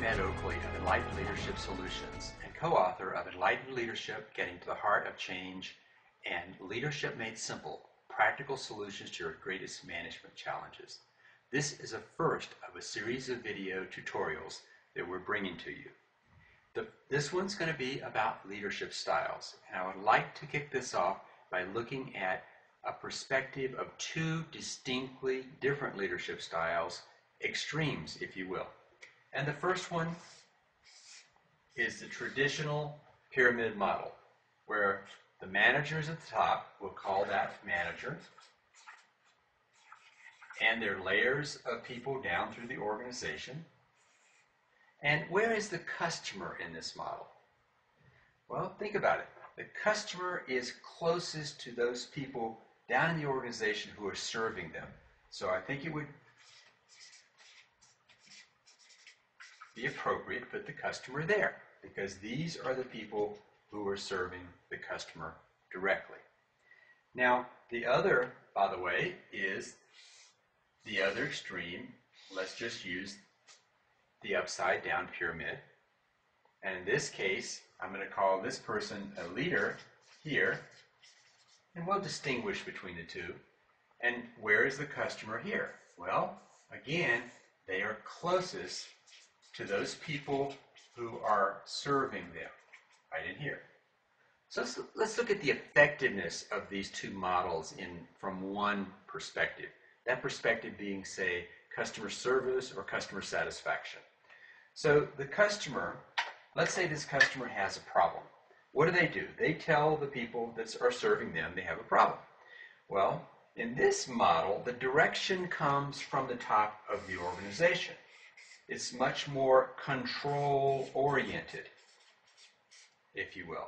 I'm Ed Oakley of Enlightened Leadership Solutions and co-author of Enlightened Leadership, Getting to the Heart of Change and Leadership Made Simple, Practical Solutions to Your Greatest Management Challenges. This is a first of a series of video tutorials that we're bringing to you. This one's going to be about leadership styles, and I would like to kick this off by looking at a perspective of two distinctly different leadership styles, extremes, if you will. And the first one is the traditional pyramid model, where the managers at the top, we'll call that manager, and there are layers of people down through the organization. And where is the customer in this model? Well, think about it. The customer is closest to those people down in the organization who are serving them. So I think it would be appropriate to put the customer there, because these are the people who are serving the customer directly. Now, the other, by the way, is the other extreme. Let's just use the upside down pyramid. And in this case, I'm going to call this person a leader here, and we'll distinguish between the two. And where is the customer here? Well, again, they are closest to those people who are serving them, right in here. So let's look at the effectiveness of these two models from one perspective. That perspective being, say, customer service or customer satisfaction. So the customer, let's say this customer has a problem. What do? They tell the people that are serving them they have a problem. Well, in this model, the direction comes from the top of the organization. It's much more control-oriented, if you will.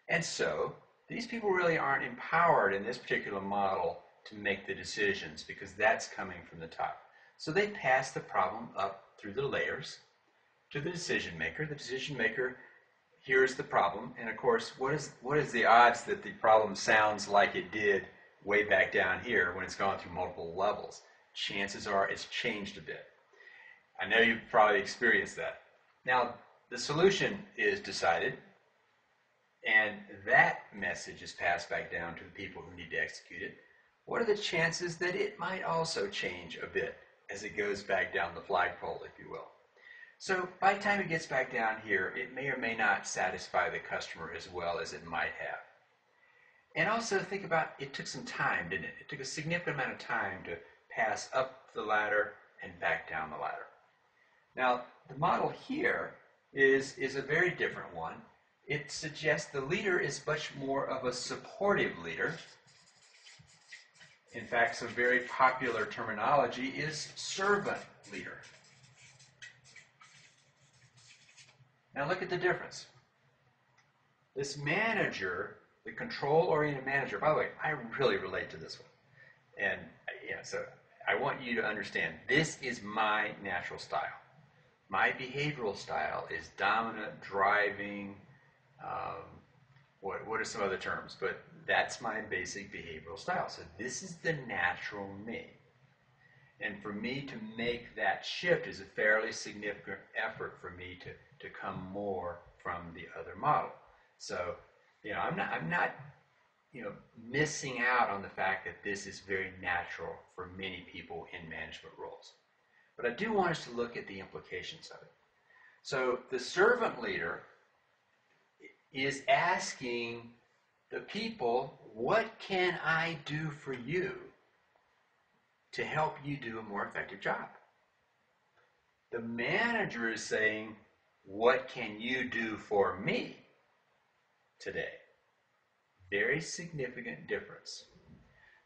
And so, these people really aren't empowered in this particular model to make the decisions, because that's coming from the top. So they pass the problem up through the layers to the decision maker. The decision maker hears the problem, and of course, what is the odds that the problem sounds like it did way back down here when it's gone through multiple levels? Chances are it's changed a bit. I know you've probably experienced that. Now, the solution is decided, and that message is passed back down to the people who need to execute it. What are the chances that it might also change a bit as it goes back down the flagpole, if you will? So by the time it gets back down here, it may or may not satisfy the customer as well as it might have. And also think about, it took some time, didn't it? It took a significant amount of time to pass up the ladder and back down the ladder. Now, the model here is a very different one. It suggests the leader is much more of a supportive leader. In fact, some very popular terminology is servant leader. Now look at the difference. This manager, the control-oriented manager, by the way, I really relate to this one. And so I want you to understand, this is my natural style. My behavioral style is dominant, driving, what are some other terms? But that's my basic behavioral style. So this is the natural me. And for me to make that shift is a fairly significant effort for me to come more from the other model. So, I'm not missing out on the fact that this is very natural for many people in management roles. But I do want us to look at the implications of it. So the servant leader is asking the people, what can I do for you to help you do a more effective job? The manager is saying, what can you do for me today? Very significant difference.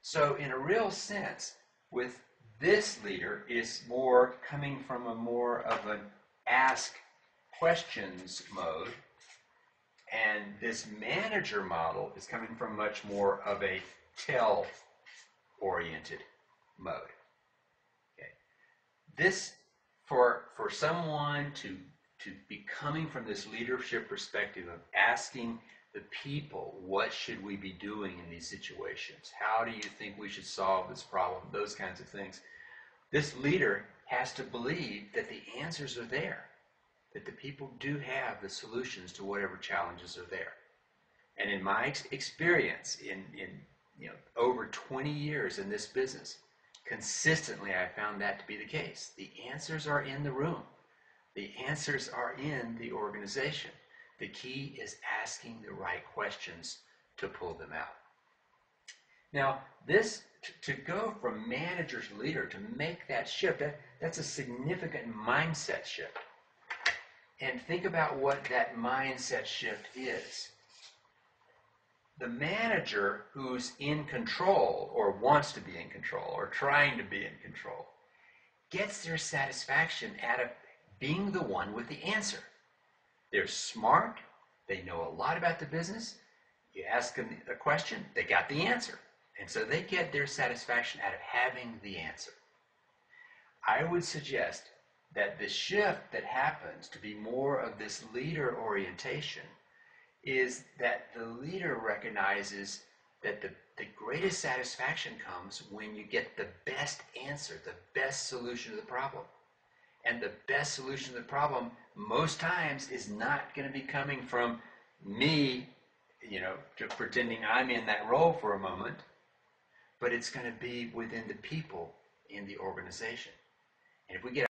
So in a real sense, with this leader is more coming from a more of an ask questions mode, and this manager model is coming from much more of a tell oriented mode. Okay. This for someone to be coming from this leadership perspective of asking the people, what should we be doing in these situations? How do you think we should solve this problem? Those kinds of things. This leader has to believe that the answers are there. that the people do have the solutions to whatever challenges are there. And in my experience, in over 20 years in this business, consistently I found that to be the case. The answers are in the room. The answers are in the organization. The key is asking the right questions to pull them out. Now, this to go from manager to leader, to make that shift, that's a significant mindset shift. And think about what that mindset shift is. The manager who's in control, or wants to be in control, or trying to be in control, gets their satisfaction out of being the one with the answer. They're smart. They know a lot about the business. You ask them a question, they got the answer. And so they get their satisfaction out of having the answer. I would suggest that the shift that happens to be more of this leader orientation is that the leader recognizes that the greatest satisfaction comes when you get the best answer, the best solution to the problem. And the best solution to the problem most times is not going to be coming from me, just pretending I'm in that role for a moment, but it's going to be within the people in the organization. And if we get